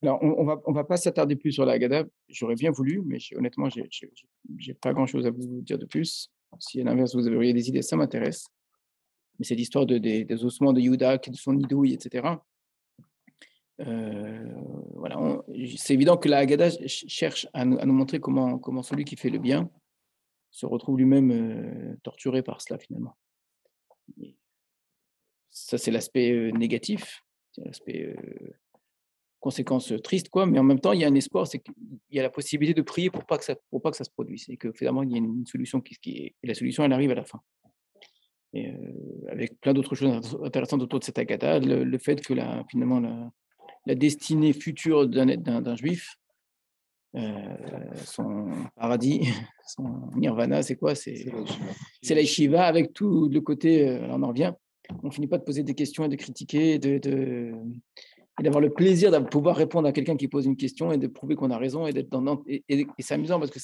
Alors, on va pas s'attarder plus sur la Haggadah. J'aurais bien voulu, mais honnêtement, j'ai pas grand-chose à vous dire de plus. Si à l'inverse, vous auriez des idées, ça m'intéresse. Mais c'est l'histoire des ossements de Judas, de son nidouille, et cetera. Heu, voilà, c'est évident que la Haggadah cherche à nous montrer comment celui qui fait le bien se retrouve lui-même, torturé par cela, finalement. Et ça, c'est l'aspect, négatif, c'est l'aspect, conséquence, triste quoi, mais en même temps, il y a un espoir, c'est qu'il y a la possibilité de prier pour pas que ça se produise et que finalement, il y a une solution qui est et la solution, elle arrive à la fin et avec plein d'autres choses intéressantes autour de cette Haggadah, le fait que finalement la destinée future d'un juif, son paradis, son nirvana, c'est quoi? C'est la yeshiva. C'est la yeshiva avec tout le côté, on en revient, on finit pas de poser des questions et de critiquer, et d'avoir le plaisir de pouvoir répondre à quelqu'un qui pose une question et de prouver qu'on a raison et d'être et c'est amusant parce que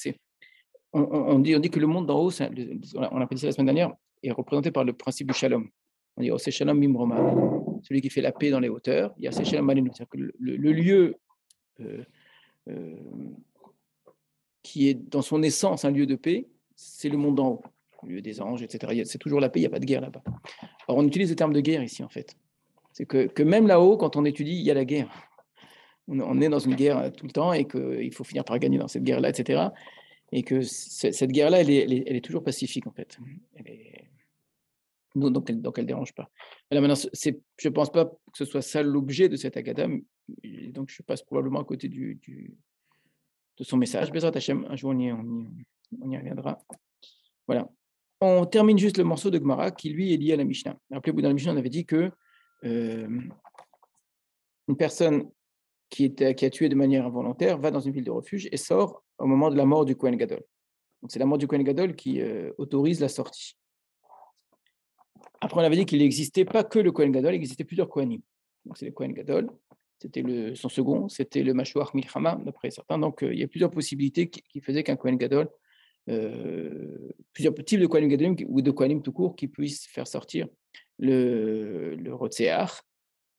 on dit que le monde d'en haut, on a appelé ça la semaine dernière, est représenté par le principe du shalom. On dit: «Oseh shalom mimroma», celui qui fait la paix dans les hauteurs. Il y a Oseh shalom alenu, c'est-à-dire que le lieu, heu, qui est dans son essence un lieu de paix, c'est le monde d'en haut, le lieu des anges, et cetera. C'est toujours la paix, il y a pas de guerre là-bas. Alors on utilise le terme de guerre ici, en fait. C'est que même là-haut, quand on étudie, il y a la guerre. On est dans une guerre tout le temps et qu'il faut finir par gagner dans cette guerre-là, et cetera. Et que cette guerre-là, elle est toujours pacifique, en fait. Elle est, donc elle dérange pas. Voilà, maintenant, je ne pense pas que ce soit ça l'objet de cet Haggadah, et donc je passe probablement à côté de son message. Bezrat Hashem, un jour on y reviendra. Voilà. On termine juste le morceau de Gemara qui, lui, est lié à la Mishnah. Rappelez-vous, dans la Mishnah, on avait dit que une personne qui a tué de manière involontaire va dans une ville de refuge et sort au moment de la mort du Kohen Gadol. Donc c'est la mort du Kohen Gadol qui autorise la sortie. Après, on avait dit qu'il n'existait pas que le Kohen Gadol, il existait plusieurs Kohanim. Donc c'est le Kohen Gadol, c'était son second, c'était le Mashuach Milchama, d'après certains. Donc il y a plusieurs possibilités qui faisaient qu'un Kohen Gadol, plusieurs types de Kohanim Gadolim ou de Kohanim tout court qui puissent faire sortir le Rotséar.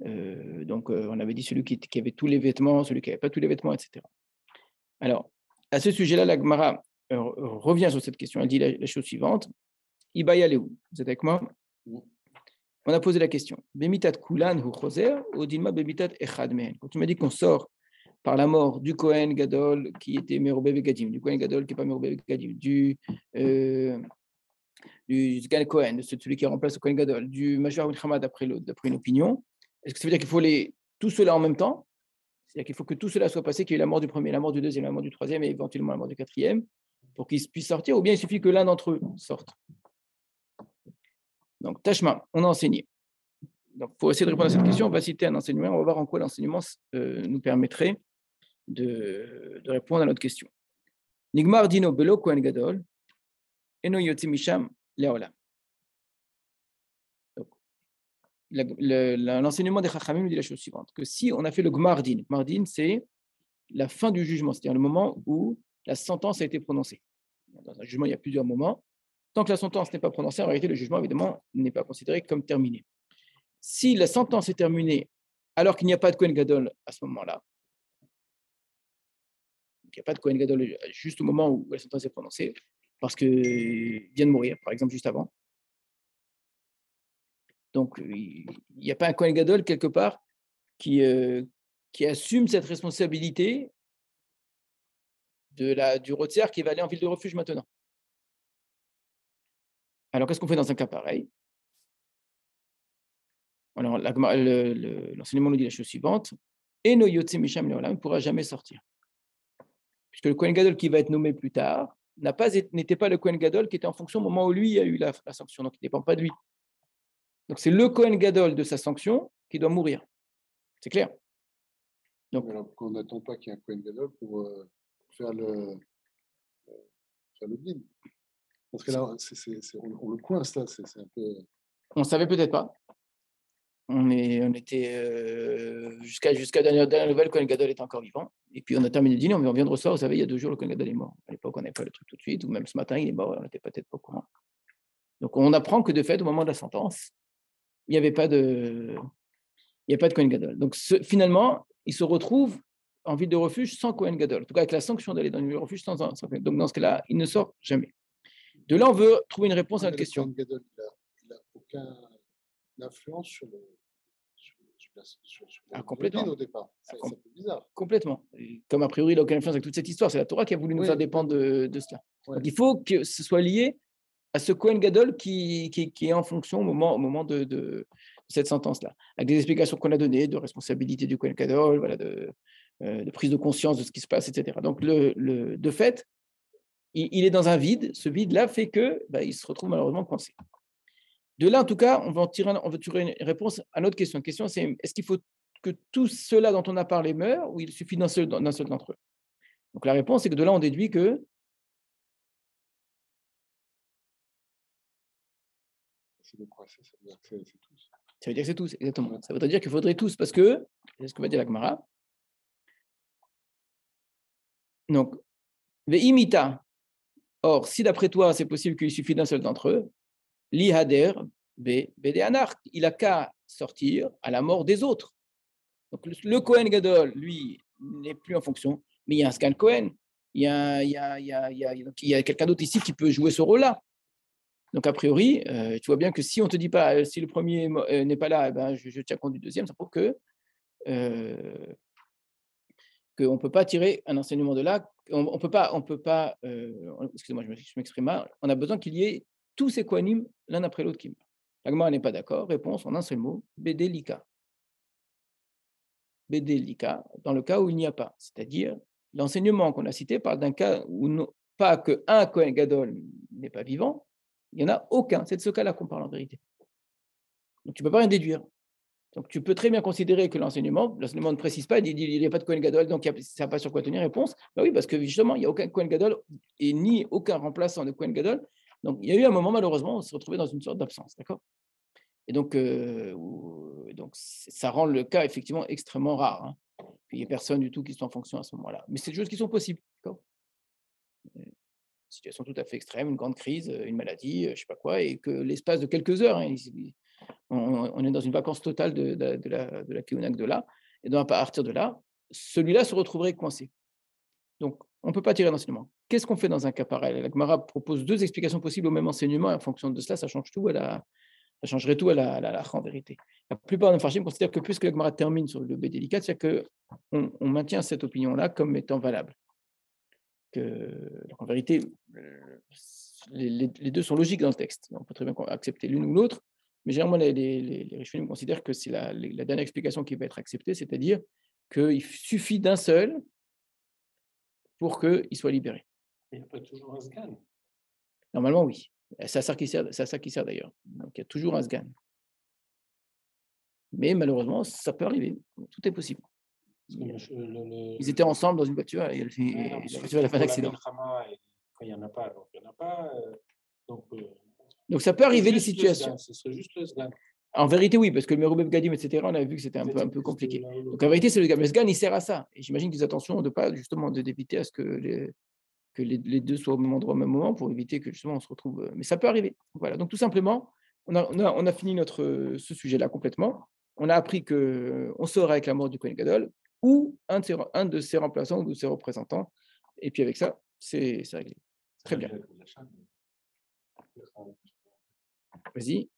Donc on avait dit celui qui avait tous les vêtements, celui qui n'avait pas tous les vêtements, etc. Alors, à ce sujet-là, la Gemara revient sur cette question. Elle dit la chose suivante. Ibaya Leou, vous êtes avec moi? On a posé la question. Bemitat Kulan ou Choser, ou Dilma Bemitat Echad Mehen. Quand tu m'as dit qu'on sort par la mort du Kohen Gadol qui était Merobé Gadim, du Kohen Gadol qui n'est pas Merobé Gadim, du Sgan Kohen, de celui qui remplace le Kohen Gadol, du Major Milchama d'après une opinion, est-ce que ça veut dire qu'il faut tout cela en même temps? C'est-à-dire qu'il faut que tout cela soit passé, qu'il y ait la mort du premier, la mort du deuxième, la mort du troisième et éventuellement la mort du quatrième pour qu'ils puissent sortir, ou bien il suffit que l'un d'entre eux sorte. Donc, Tashma, on a enseigné. Donc, pour essayer de répondre à cette question, on va citer un enseignement, on va voir en quoi l'enseignement nous permettrait de répondre à notre question. Nigmar dino belo kohen gadol, eno yotzi misham leolam. L'enseignement des Chachamim dit la chose suivante, que si on a fait le Gmar Din, c'est la fin du jugement, c'est-à-dire le moment où la sentence a été prononcée. Dans un jugement, il y a plusieurs moments. Tant que la sentence n'est pas prononcée, en réalité, le jugement, évidemment, n'est pas considéré comme terminé. Si la sentence est terminée alors qu'il n'y a pas de Kohen Gadol à ce moment-là, il n'y a pas de Kohen Gadol juste au moment où la sentence est prononcée, parce qu'il vient de mourir, par exemple, juste avant. Donc, il n'y a pas un Kohen Gadol quelque part qui assume cette responsabilité du Rotzer qui va aller en ville de refuge maintenant. Alors, qu'est-ce qu'on fait dans un cas pareil? Alors, l'enseignement nous dit la chose suivante, et no yotze misham leolam ne pourra jamais sortir. Puisque le Kohen Gadol qui va être nommé plus tard n'était pas le Kohen Gadol qui était en fonction au moment où lui a eu la sanction, donc il ne dépend pas de lui. Donc c'est le Kohen Gadol de sa sanction qui doit mourir. C'est clair? Donc, alors pourquoi on n'attend pas qu'il y ait un Kohen Gadol pour faire le deal? Parce que là, on le coince là, c'est un peu. on ne savait peut-être pas. On était jusqu'à dernière nouvelle, Kohen Gadol était encore vivant. Et puis on a terminé le dîner, on vient de recevoir, vous savez, il y a 2 jours, le Kohen Gadol est mort. À l'époque, on n'avait pas le truc tout de suite, ou même ce matin, il est mort, on n'était peut-être pas au courant. Donc on apprend que de fait, au moment de la sentence, il n'y avait pas de Kohen Gadol. Donc finalement, il se retrouve en ville de refuge sans Kohen Gadol. En tout cas, avec la sanction d'aller dans une ville de refuge donc dans ce cas-là, il ne sort jamais. De là, on veut trouver une réponse à notre question. Le Kohen Gadol, il n'a aucune influence sur la complètement. au départ. C'est un peu bizarre. Complètement. Et comme a priori, il n'a aucune influence avec toute cette histoire. C'est la Torah qui a voulu nous faire dépendre de cela. Ouais. Donc, il faut que ce soit lié à ce Kohen Gadol qui est en fonction au moment de cette sentence-là, avec des explications qu'on a données, de responsabilité du Kohen Gadol, voilà, de prise de conscience de ce qui se passe, etc. Donc, de fait, il est dans un vide. Ce vide-là fait que il se retrouve malheureusement coincé. De là, en tout cas, on va tirer une réponse à notre question. La question, c'est est-ce qu'il faut que tous ceux-là dont on a parlé meurent ou il suffit d'un seul d'entre eux? Donc, la réponse, c'est que de là, on déduit que Ça veut dire que c'est tous. Ça veut dire que c'est tous, exactement. Ouais. Ça voudrait dire qu'il faudrait tous, parce que, c'est ce que va dire la Gemara. Donc, ve'imita. Or, si d'après toi, c'est possible qu'il suffit d'un seul d'entre eux, lihader, bedeanar, il a qu'à sortir à la mort des autres. Donc, le Kohen Gadol, lui, n'est plus en fonction, mais il y a un Sgan Kohen, il y a quelqu'un d'autre ici qui peut jouer ce rôle-là. Donc, a priori, tu vois bien que si on ne te dit pas, si le premier n'est pas là, je tiens compte du deuxième, ça prouve que qu'on ne peut pas tirer un enseignement de là. On peut pas excusez-moi, je m'exprime mal, on a besoin qu'il y ait tous ces kohanim l'un après l'autre qui meurent. La Gemara n'est pas d'accord. Réponse en un seul mot, bédélika. Bédélika, dans le cas où il n'y a pas. C'est-à-dire, l'enseignement qu'on a cité parle d'un cas où pas qu'un Kohen Gadol n'est pas vivant, il n'y en a aucun. C'est de ce cas-là qu'on parle en vérité. Donc, tu ne peux pas rien déduire. Donc, tu peux très bien considérer que l'enseignement ne précise pas, il n'y a pas de Kohen Gadol, donc ça n'a pas sur quoi tenir réponse. Oui, parce que justement, il n'y a aucun Kohen Gadol et ni aucun remplaçant de Kohen Gadol. Donc, il y a eu un moment, malheureusement, on s'est retrouvé dans une sorte d'absence. D'accord ? Et donc, ça rend le cas effectivement extrêmement rare. Hein. Il n'y a personne du tout qui soit en fonction à ce moment-là. Mais c'est des choses qui sont possibles. D'accord ? Situation tout à fait extrême, une grande crise, une maladie, je ne sais pas quoi, et que l'espace de quelques heures, hein, on est dans une vacance totale de la Kéounak de là, et donc à partir de là, celui-là se retrouverait coincé. Donc, on ne peut pas tirer d'enseignement. Qu'est-ce qu'on fait dans un cas pareil? La Gemara propose deux explications possibles au même enseignement, et en fonction de cela, ça change tout, ça changerait tout à la en vérité. La plupart des Mepharchim considèrent que puisque la Gemara termine sur le B délicat, c'est-à-dire qu'on maintient cette opinion-là comme étant valable. Donc en vérité, les deux sont logiques dans le texte. On peut très bien accepter l'une ou l'autre, mais généralement, les Rishonim considèrent que c'est la dernière explication qui va être acceptée, c'est-à-dire qu'il suffit d'un seul pour qu'il soit libéré. Il n'y a pas toujours un sgan. Normalement, oui. C'est à ça qui sert d'ailleurs. Donc, il y a toujours un sgan. Mais malheureusement, ça peut arriver. Tout est possible. Ils étaient ensemble dans une voiture et la voiture a fait un accident. Quand il n'y en a pas, donc il n'y en a pas. Donc ça peut arriver des situations. Ce serait juste le sgan. En vérité, oui, parce que le Merubeb Gadim, etc., on a vu que c'était un peu compliqué. Donc en vérité, c'est le sgan. Le sgan, il sert à ça. Et j'imagine qu'ils attention de pas justement d'éviter à ce que les deux soient au même endroit au même moment pour éviter que justement on se retrouve. Mais ça peut arriver. Voilà. Donc tout simplement, on a fini ce sujet-là complètement. On a appris qu'on sort avec la mort du Kohen Gadol ou un de ses remplaçants ou de ses représentants. Et puis avec ça, c'est réglé. Très bien. Vas-y.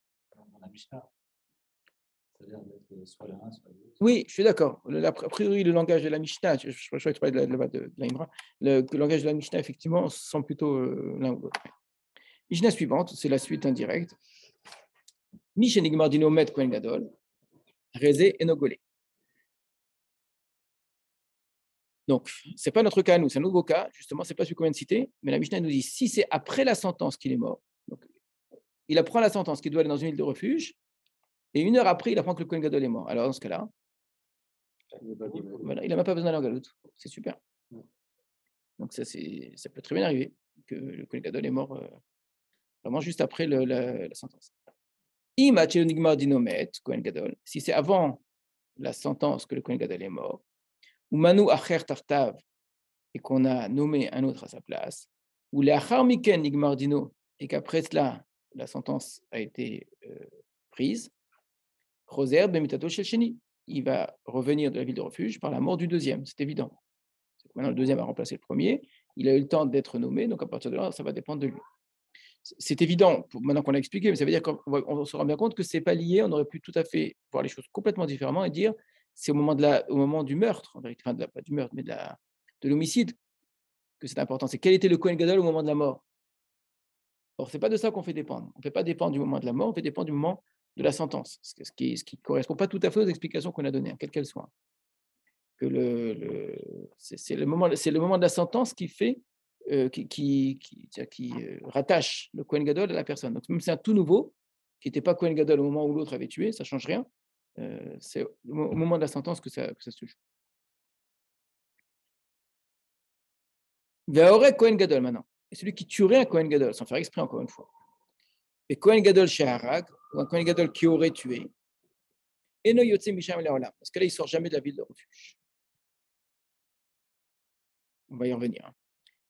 Oui, je suis d'accord. A priori, le langage de la Mishnah, je crois que tu parlais de l'Aïmra, le langage de la Mishnah, effectivement, sent plutôt l'un ou l'autre. Mishnah suivante, c'est la suite indirecte. Mishenigmar dino met Kohen Gadol, Rezé et Nogolé. Donc, ce n'est pas notre cas, nous, c'est un nouveau cas, justement, ce n'est pas celui qu'on vient de citer, mais la Mishnah nous dit si c'est après la sentence qu'il est mort, donc, il apprend la sentence qu'il doit aller dans une île de refuge, et une heure après, il apprend que le Kohen Gadol est mort. Alors, dans ce cas-là, voilà, il n'a même pas besoin d'aller en galoute. C'est super. Donc, ça peut très bien arriver que le Kohen Gadol est mort vraiment juste après la sentence. Si c'est avant la sentence que le Kohen Gadol est mort, ou Manu Acher Tartav, et qu'on a nommé un autre à sa place, ou Leachar Miken Nigmar Dino, et qu'après cela, la sentence a été prise, Choser Bemitato Shel Sheni. il va revenir de la ville de refuge par la mort du deuxième, c'est évident. Maintenant, le deuxième a remplacé le premier, il a eu le temps d'être nommé, donc à partir de là, ça va dépendre de lui. C'est évident, maintenant qu'on l'a expliqué, mais ça veut dire qu'on se rend bien compte que ce n'est pas lié, on aurait pu tout à fait voir les choses complètement différemment et dire c'est au moment du meurtre, en vérité, enfin, pas du meurtre, mais de l'homicide que c'est important. C'est quel était le Kohen Gadol au moment de la mort. Or, ce n'est pas de ça qu'on fait dépendre. On ne fait pas dépendre du moment de la mort, on fait dépendre du moment de la sentence, ce qui ne correspond pas tout à fait aux explications qu'on a données, quelles qu'elles soient. Que c'est le moment de la sentence qui fait, qui rattache le Kohen Gadol à la personne. Donc, même si c'est un tout nouveau, qui n'était pas Kohen Gadol au moment où l'autre avait tué, ça ne change rien. C'est au moment de la sentence que ça se joue. Ve'orek Kohen Gadol maintenant. Et celui qui tuerait un Kohen Gadol, sans faire exprès encore une fois. Et Kohen Gadol chez Harag, ou un Kohen Gadol qui aurait tué, et no yotze misham le'olam, parce que là, il ne sort jamais de la ville de refuge. On va y revenir.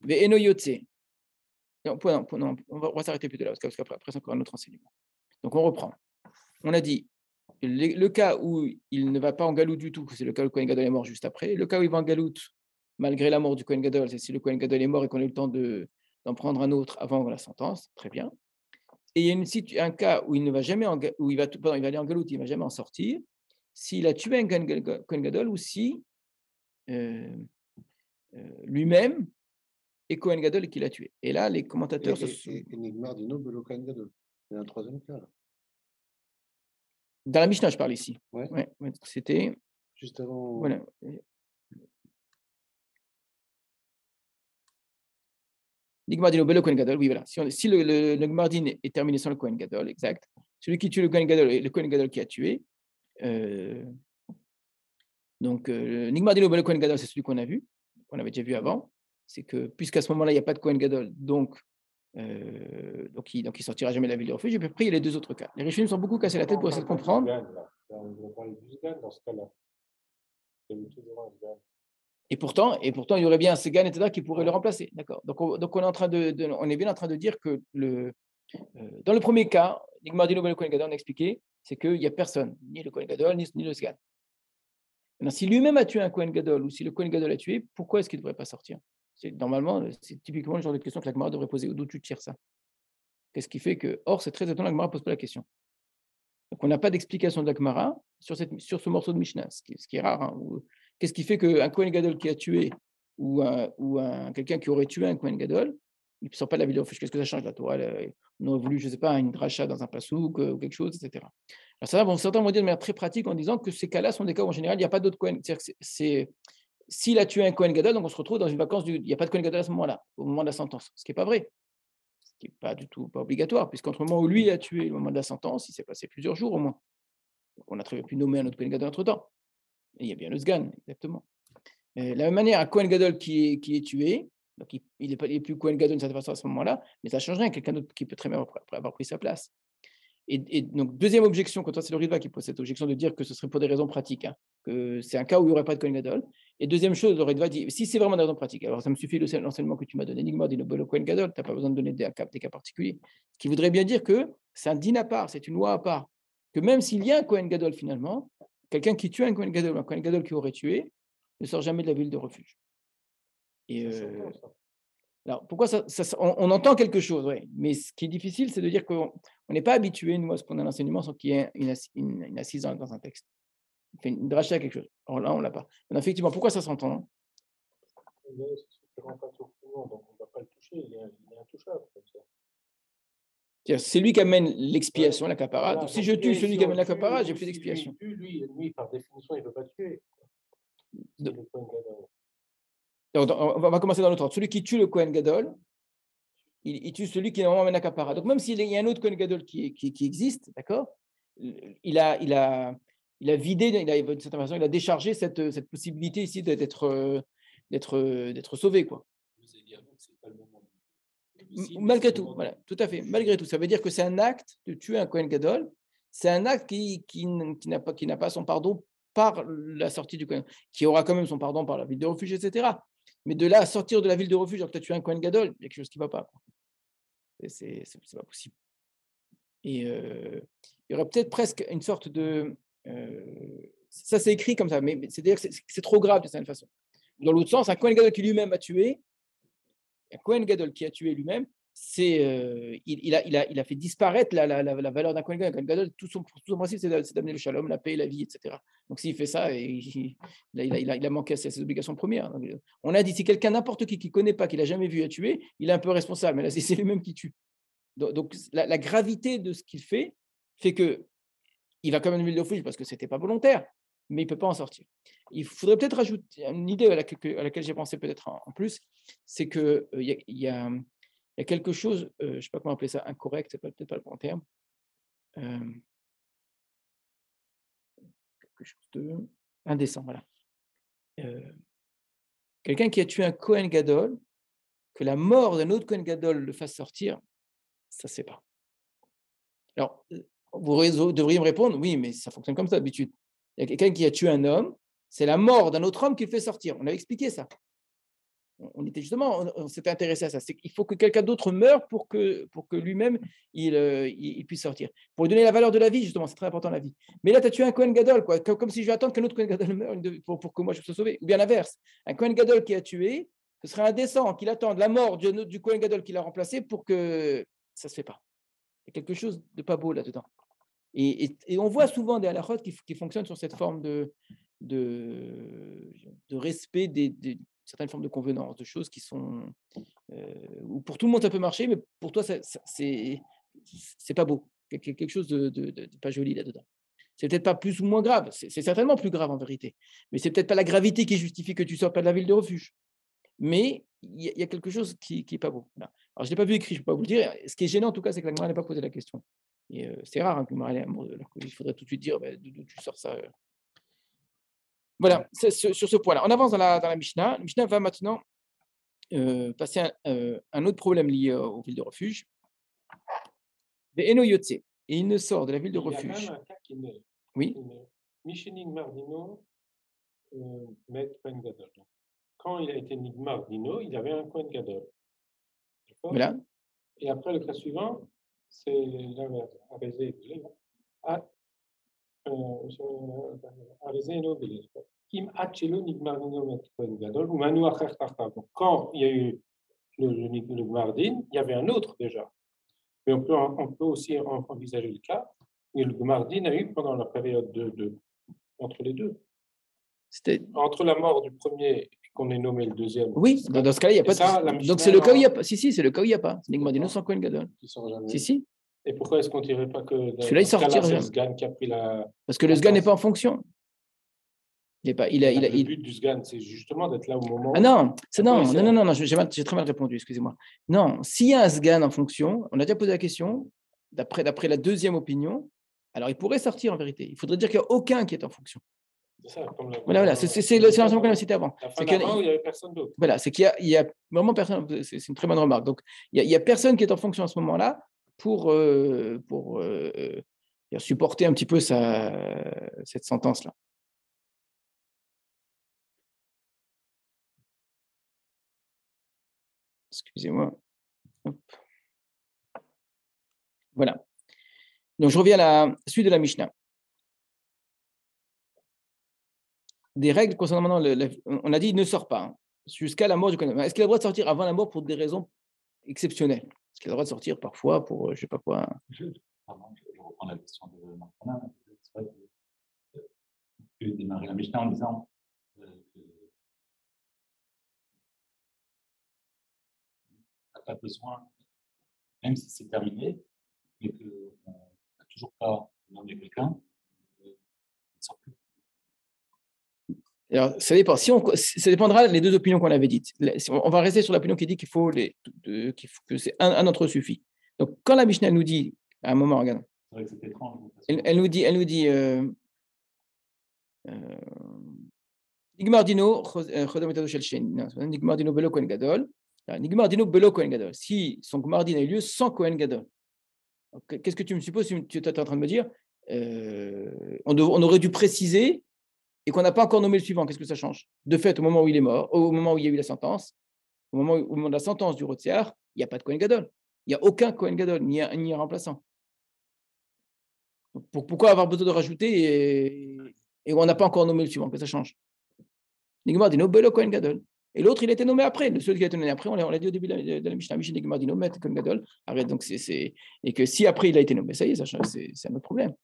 Ve'eno yotze. Non, on va s'arrêter plus de là, parce qu'après, c'est encore un autre enseignement. Donc, on reprend. On a dit, le cas où il ne va pas en galoute du tout, c'est le cas où le Kohen Gadol est mort juste après. Le cas où il va en galoute, malgré la mort du Kohen Gadol, c'est si le Kohen Gadol est mort et qu'on a eu le temps d'en prendre un autre avant la sentence, très bien. Et il y a un cas où il ne va jamais où il va aller en galoute, il ne va jamais en sortir, s'il a tué un Kohen Gadol ou si lui-même est Kohen Gadol et qu'il a tué. Et là, les commentateurs Et Nigmar Dino Belokan Gadol. Il y a un troisième cas là. Dans la Mishnah, je parle ici. Ouais. Ouais, c'était. Juste avant. Voilà. Nigmardin Belo Kohen Gadol, oui, voilà. Si le Nigmardin est terminé sans le Kohen Gadol, exact. Celui qui tue le Kohen Gadol et le Kohen Gadol qui a tué. Donc, Nigmardin Belo Kohen Gadol, c'est celui qu'on a vu, qu'on avait déjà vu avant. C'est que, puisqu'à ce moment-là, il n'y a pas de Kohen Gadol, donc il sortira jamais de la ville de refuge. Et puis après, il y a les deux autres cas. Les Rishonim sont beaucoup cassés la tête pour essayer de comprendre. On va parler du Sgan dans ce cas-là. Il y a toujours un Sgan. Et pourtant, il y aurait bien un Segan, etc., qui pourrait le remplacer. D'accord. Donc, on est bien en train de dire que dans le premier cas, Nigmardino Ben Kohen Gadol, on a expliqué, c'est qu'il n'y a personne, ni le Kohen Gadol, ni le Segan. Maintenant, si lui-même a tué un Kohen Gadol, ou si le Kohen Gadol a tué, pourquoi est-ce qu'il ne devrait pas sortir? Normalement, c'est typiquement le genre de question que la Gemara devrait poser. D'où tu tires ça? Qu'est-ce qui fait que. Or, c'est très étonnant, la Gemara ne pose pas la question. Donc, on n'a pas d'explication de la Gemara sur ce morceau de Mishnah, ce qui est rare. Hein, qu'est-ce qui fait qu'un Kohen Gadol qui a tué ou quelqu'un qui aurait tué un Kohen Gadol, il ne sort pas de la ville de refuge? Qu'est-ce que ça change? La Torah, on aurait voulu, je ne sais pas, une dracha dans un pasouk ou quelque chose, etc. Alors ça, certains vont dire de manière très pratique en disant que ces cas-là sont des cas où en général, il n'y a pas d'autres Kohen. C'est-à-dire que s'il a tué un Kohen Gadol, donc on se retrouve dans une vacance, il n'y a pas de Kohen Gadol à ce moment-là, au moment de la sentence, ce qui n'est pas vrai. Ce qui n'est pas du tout pas obligatoire, puisqu'entre le moment où lui a tué et le moment de la sentence, il s'est passé plusieurs jours au moins. Donc on a très bien pu nommer un autre Kohen Gadol entre-temps. Et il y a bien le Sgan, exactement. De la même manière, un Kohen Gadol qui est tué, donc il est plus Kohen Gadol d'une certaine façon à ce moment-là, mais ça ne change rien, quelqu'un d'autre qui peut très bien avoir pris sa place. Et donc, deuxième objection, quand c'est le Ritva qui pose cette objection de dire que ce serait pour des raisons pratiques, hein, que c'est un cas où il n'y aurait pas de Kohen Gadol. Et deuxième chose, le Ritva dit, si c'est vraiment des raisons pratiques, alors ça me suffit l'enseignement que tu m'as donné, Nigmar dit le Kohen Gadol, tu n'as pas besoin de donner des cas particuliers. Ce qui voudrait bien dire que c'est un din à part, c'est une loi à part. Que même s'il y a un Kohen Gadol finalement, quelqu'un qui tue un Kohen Gadol qui aurait tué, ne sort jamais de la ville de refuge. Et alors, pourquoi on entend quelque chose, ouais, mais ce qui est difficile, c'est de dire qu'on n'est pas habitué, nous, à ce qu'on a l'enseignement sans qu'il y ait une assise dans un texte. On fait une dracha à quelque chose. Alors là, on ne l'a pas. Donc, effectivement, pourquoi ça s'entend? C'est pas sur tout le monde, donc on ne va pas le toucher, il est intouchable comme ça. C'est lui qui amène l'expiation, la capara. Voilà, donc, si je tue celui qui amène la capara, j'ai plus d'expiation. Lui, par définition, il ne peut pas tuer. Donc, on va commencer dans l'autre ordre. Celui qui tue le Kohen Gadol, il tue celui qui normalement amène la capara. Donc, même s'il y a un autre Kohen Gadol qui existe, d'accord, il a vidé, d'une certaine façon, il a déchargé cette possibilité ici d'être sauvé, quoi. Malgré tout, voilà, tout à fait. Malgré tout, ça veut dire que c'est un acte de tuer un Kohen Gadol. C'est un acte qui n'a pas son pardon par la sortie du Kohen, qui aura quand même son pardon par la ville de refuge, etc. Mais de là à sortir de la ville de refuge alors que tu as tué un Kohen Gadol, il y a quelque chose qui ne va pas. C'est pas possible. Et il y aurait peut-être presque une sorte de ça c'est écrit comme ça, mais c'est-à-dire que c'est trop grave de certaine façon. Dans l'autre sens, un Kohen Gadol qui lui-même a tué, un Kohen Gadol qui a tué lui-même, il a fait disparaître la valeur d'un Kohen Gadol. Un Kohen Gadol, tout son principe, c'est d'amener le shalom, la paix, la vie, etc. Donc s'il fait ça, il a manqué à ses obligations premières. Donc, on a dit, si quelqu'un, n'importe qui ne connaît pas, qui l'a jamais vu à tuer, il est un peu responsable. Mais là, c'est lui-même qui tue. Donc la gravité de ce qu'il fait que il va quand même l'huile refuge parce que ce n'était pas volontaire, mais il ne peut pas en sortir. Il faudrait peut-être rajouter une idée à laquelle j'ai pensé peut-être en plus, c'est qu'il y a quelque chose, je ne sais pas comment appeler ça, incorrect, c'est peut-être pas le bon terme, quelque chose de indécent, voilà. Quelqu'un qui a tué un Kohen Gadol, que la mort d'un autre Kohen Gadol le fasse sortir, ça ne se fait pas. Alors, vous devriez me répondre, oui, mais ça fonctionne comme ça d'habitude. Il y a quelqu'un qui a tué un homme, c'est la mort d'un autre homme qui le fait sortir. On avait expliqué ça. On était justement, on s'était intéressé à ça. Il faut que quelqu'un d'autre meure pour que lui-même, il puisse sortir. Pour lui donner la valeur de la vie, justement, c'est très important la vie. Mais là, tu as tué un Kohen Gadol, quoi, comme si je vais attendre qu'un autre Kohen Gadol meure pour que moi je sois sauvé. Ou bien l'inverse. Un Kohen Gadol qui a tué, ce serait indécent qu'il attende la mort du Kohen Gadol qui l'a remplacé pour que ça ne se fait pas. Il y a quelque chose de pas beau là-dedans. Et on voit souvent des halakhot qui fonctionnent sur cette forme de respect des certaines formes de convenance, de choses qui sont où pour tout le monde ça peut marcher, mais pour toi c'est pas beau. Quelque chose de pas joli là-dedans. C'est peut-être pas plus ou moins grave, c'est certainement plus grave en vérité, mais c'est peut-être pas la gravité qui justifie que tu sors pas de la ville de refuge. Mais il y a quelque chose qui est pas beau. Voilà. Alors je l'ai pas vu écrit, je peux pas vous le dire. Ce qui est gênant en tout cas, c'est que la Gemara n'a pas posé la question. Et c'est rare hein, que Gemara ait un mot, alors qu'il faudrait tout de suite dire d'où tu sors ça. Voilà, c'est sur ce point-là. On avance dans la Mishnah. La Mishnah va maintenant passer à un autre problème lié aux villes de refuge. Et il ne sort de la ville de Il y a quand refuge. même un cas qui est Oui, Michening Mardino, Maître Kohen Gadol. Donc, quand il a été Nigmar Dino, il avait un Kohen Gadol. D'accord. voilà. Et après, le cas suivant, c'est l'inverse. Arézé et Belé. Arézé et no Belé. Kim Hachelo Nigmar Dino, Maître Kohen Gadol, ou Manu Acher Tartav. Donc, quand il y a eu le Nigmar Din, il y avait un autre déjà. Mais on peut aussi envisager le cas où le Gmardin a eu pendant la période entre les deux. Entre la mort du premier et qu'on ait nommé le deuxième. Oui, dans ce cas-là, il n'y a pas de. Donc c'est le cas où il n'y a pas. Si, c'est le cas où il n'y a pas. C'est Nigmadino sans Kohen Gadol. Si. Et pourquoi est-ce qu'on ne dirait pas que celui-là, il sortira. C'est le Sgan qui a pris la. Parce que le Sgan n'est pas en fonction. Le but du Sgan, c'est justement d'être là au moment. Ah non, j'ai très mal répondu, excusez-moi. Non, s'il y a un Sgan en fonction, on a déjà posé la question, d'après la deuxième opinion, alors il pourrait sortir en vérité. Il faudrait dire qu'il n'y a aucun qui est en fonction. C'est ça, comme voilà, c'est l'enseignement qu'on a cité avant. C'est qu'il n'y avait personne d'autre. Voilà, c'est qu'il y a vraiment personne, c'est une très bonne remarque. Donc, il n'y a personne qui est en fonction à ce moment-là pour supporter un petit peu cette sentence-là. Excusez-moi. Hop. Voilà. Donc, je reviens à la suite de la Mishnah. Des règles concernant on a dit il ne sort pas hein, jusqu'à la mort du Kohen. Est-ce qu'il a le droit de sortir avant la mort pour des raisons exceptionnelles? Est-ce qu'il a le droit de sortir parfois pour je ne sais pas quoi? Je reprends la question de Martina. C'est vrai que tu as démarré la Mishnah en disant que tu n'as pas besoin, même si c'est terminé, mais que n'a toujours pas nommé quelqu'un, il ne sort plus. Alors, ça dépend. Ça dépendra des deux opinions qu'on avait dites. On va rester sur l'opinion qui dit qu'il faut que c'est un d'entre eux suffit. Donc, quand la Mishnah nous dit, à un moment, regarde, c'est vrai que c'est étrange. Elle nous dit Nigmardino Chodametato Shelchen, Nigmardino Belo Kohen Gadol, Nigmardino Belo Kohen Gadol. Si son Gmardin a eu lieu sans Kohen Gadol. Qu'est-ce que tu me supposes? Tu es en train de me dire on aurait dû préciser et qu'on n'a pas encore nommé le suivant. Qu'est-ce que ça change? De fait, au moment où il est mort, au moment où il y a eu la sentence, au moment de la sentence du Rotziar, il n'y a pas de Kohen Gadol. Il n'y a aucun Kohen Gadol, ni un remplaçant. Pourquoi avoir besoin de rajouter Et on n'a pas encore nommé le suivant, que ça change. Nigmar dino belo Kohen Gadol. Et l'autre, il a été nommé après. Le seul qui a été nommé après, on l'a dit au début de la Mishnah. Mishnah Nigmar dino met Kohen Gadol. Arrête, donc et que si après il a été nommé, ça y est, c'est un autre problème.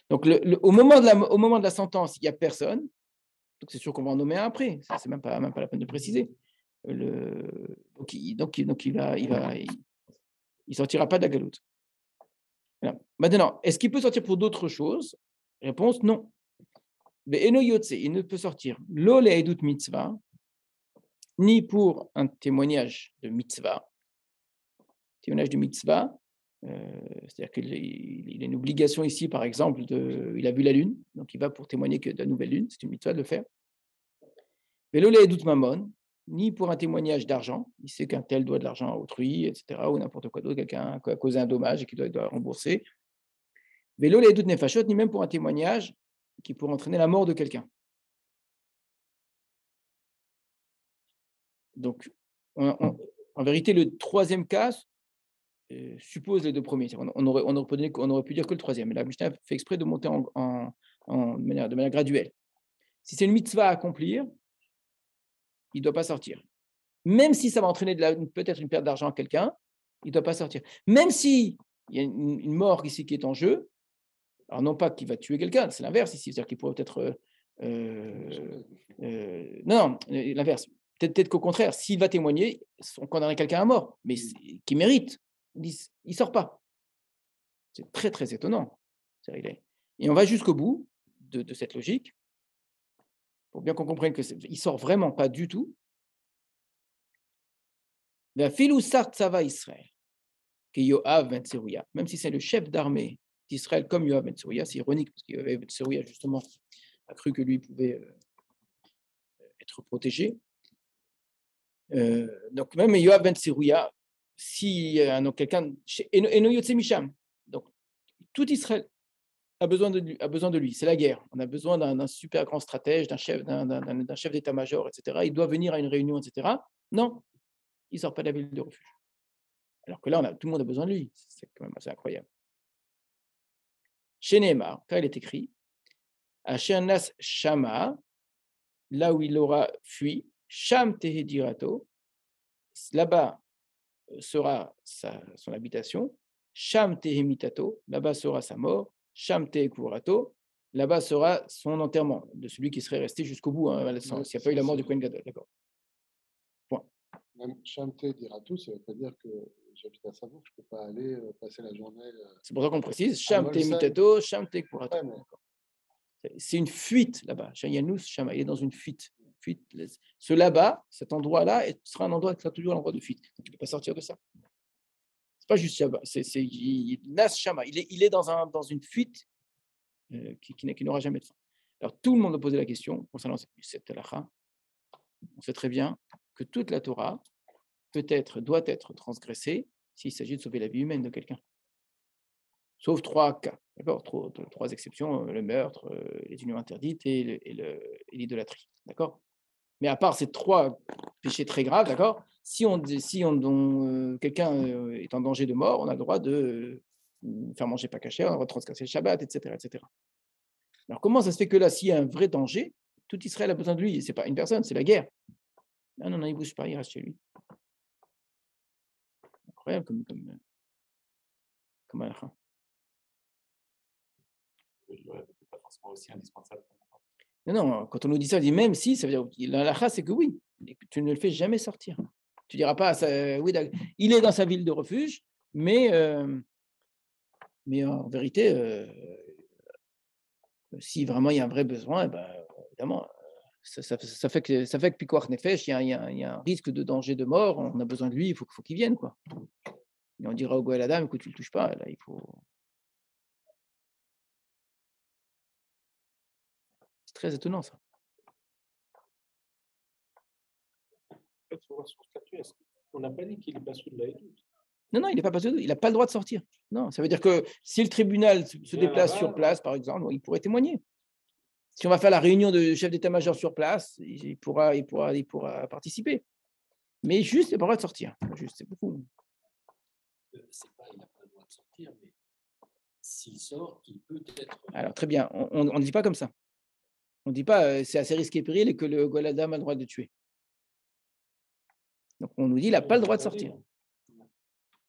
Donc au moment de la sentence, il n'y a personne. Donc c'est sûr qu'on va en nommer un après. Ça, c'est même pas la peine de préciser. Donc il sortira pas de la galoute. Voilà. Maintenant, est-ce qu'il peut sortir pour d'autres choses? Réponse non. Mais Eno Yotse, il ne peut sortir lo le'edut mitzvah, ni pour un témoignage de mitzvah. Témoignage de mitzvah, c'est-à-dire qu'il a une obligation ici, par exemple, il a vu la lune, donc il va pour témoigner que de la nouvelle lune, c'est une mitzvah de le faire. Mais lo le'edut mammon, ni pour un témoignage d'argent, il sait qu'un tel doit de l'argent à autrui, etc., ou n'importe quoi d'autre, quelqu'un a causé un dommage et qu'il doit rembourser. Mais lo le'edut nefashot, ni même pour un témoignage qui pourrait entraîner la mort de quelqu'un. Donc, en vérité, le troisième cas suppose les deux premiers. On aurait pu dire que le troisième. Mais la Mishnah fait exprès de monter de manière graduelle. Si c'est une mitzvah à accomplir, il ne doit pas sortir. Même si ça va entraîner peut-être une perte d'argent à quelqu'un, il ne doit pas sortir. Même s'il y a une mort ici qui est en jeu, alors non pas qu'il va tuer quelqu'un, c'est l'inverse ici, c'est-à-dire qu'il pourrait peut-être... non, l'inverse. Peut-être qu'au contraire, s'il va témoigner, on condamnerait quelqu'un à mort, mais qui mérite. Il ne sort pas. C'est très, très étonnant. Et on va jusqu'au bout de cette logique, pour bien qu'on comprenne qu'il ne sort vraiment pas du tout. Même si c'est le chef d'armée d'Israël comme Yoav ben Tserouia, c'est ironique, parce que Yoav ben Tserouia, justement, a cru que lui pouvait être protégé. Donc même Yoav ben Tserouia, si quelqu'un, Eno Yotse Misham, donc tout Israël a besoin de lui, c'est la guerre. On a besoin d'un super grand stratège, d'un chef d'état-major, etc. Il doit venir à une réunion, etc. Non, il ne sort pas de la ville de refuge. Alors que là, tout le monde a besoin de lui. C'est quand même assez incroyable. Chez Neymar, quand il est écrit, Asher Nas Shama, là où il aura fui, Sham Tehedirato, là-bas sera son habitation, Sham Tehemitato, là-bas sera sa mort, Sham Tehekurato, là-bas sera son enterrement, de celui qui serait resté jusqu'au bout, s'il n'y a pas eu la mort du Kohen Gadol. D'accord. Point. Même Sham Tehedirato, ça ne veut pas dire que j'habite à Savoie, je ne peux pas aller passer la journée. C'est pour ça qu'on précise, Sham Tehemitato, Sham Tehekurato. Ouais, c'est une fuite là-bas. Yanous Shama, il est dans une fuite. Ce là-bas, cet endroit-là, sera un endroit qui sera toujours l'endroit de fuite. Tu ne peux pas sortir de ça. C'est pas juste Shama, c'est Nas Shama. Il est dans une fuite qui n'aura jamais de fin. Alors tout le monde a posé la question concernant cette halakha. On sait très bien que toute la Torah doit être transgressée s'il s'agit de sauver la vie humaine de quelqu'un. Sauf 3 cas, d'accord, 3 exceptions, le meurtre, les unions interdites et l'idolâtrie, d'accord. Mais à part ces 3 péchés très graves, d'accord, si quelqu'un est en danger de mort, on a le droit de faire manger pas caché, on a le droit de transgresser le Shabbat, etc., etc. Alors comment ça se fait que là, s'il y a un vrai danger, tout Israël a besoin de lui, et c'est pas une personne, c'est la guerre. Non, il bouge pas, il reste chez lui. Incroyable comme halakha. Pas forcément aussi indispensable. Non, quand on nous dit ça, on dit même si, ça veut dire la halakha, c'est que oui, tu ne le fais jamais sortir. Tu diras pas, oui, il est dans sa ville de refuge, mais en vérité, si vraiment il y a un vrai besoin, évidemment, ça fait que Pikuach Nefesh, il y a un risque de danger de mort, on a besoin de lui, il faut qu'il vienne, quoi. Et on dira au Goël Adam, écoute, tu ne le touches pas, là, il faut. C'est très étonnant, ça. On n'a pas dit qu'il n'est pas sous de la étude. Non, il n'est pas passé, il n'a pas le droit de sortir. Non, ça veut dire que si le tribunal se déplace sur place, par exemple, il pourrait témoigner. Si on va faire la réunion de chef d'état-major sur place, il pourra participer. Mais juste, il n'a pas le droit de sortir. Juste, c'est beaucoup. Il n'a pas le droit de sortir, mais s'il sort, il peut être. Alors, très bien, on ne dit pas comme ça. On ne dit pas c'est assez risqué et péril et que le Goël Adam a le droit de tuer. Donc on nous dit il n'a pas le droit de sortir.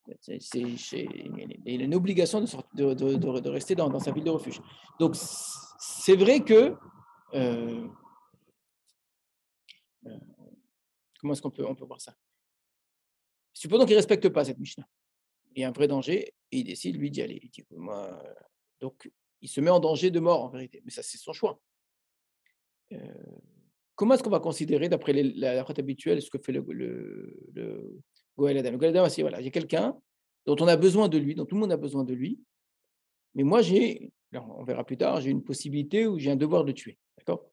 Il a une obligation de rester dans sa ville de refuge. Donc c'est vrai que comment est-ce qu'on peut voir ça? Supposons qu'il ne respecte pas cette Mishnah. Il y a un vrai danger et il décide, lui, d'y aller. Il dit, moi, donc, il se met en danger de mort, en vérité. Mais ça, c'est son choix. Comment est-ce qu'on va considérer, d'après la pratique habituelle, ce que fait le Goël Adam? Le Goël Adam, c'est voilà, il y a quelqu'un dont on a besoin de lui, dont tout le monde a besoin de lui, mais moi, on verra plus tard, j'ai une possibilité ou j'ai un devoir de tuer. D'accord?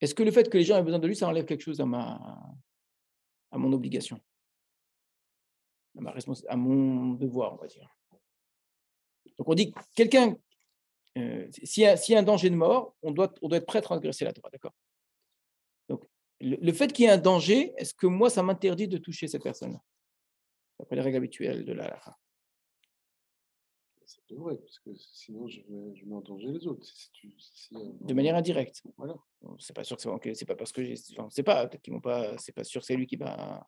Est-ce que le fait que les gens aient besoin de lui, ça enlève quelque chose à mon obligation, à mon devoir, on va dire? Donc, on dit que quelqu'un, s'il y a un danger de mort, on doit être prêt à transgresser la Torah, d'accord? Donc, le fait qu'il y ait un danger, est-ce que moi, ça m'interdit de toucher cette personne-là, d'après les règles habituelles de la halakha? Ça devrait, parce que sinon je mets en danger les autres. De manière indirecte. Voilà. C'est pas sûr que c'est pas parce que on sait pas, peut-être qu'ils vont pas, c'est pas sûr que c'est lui qui va.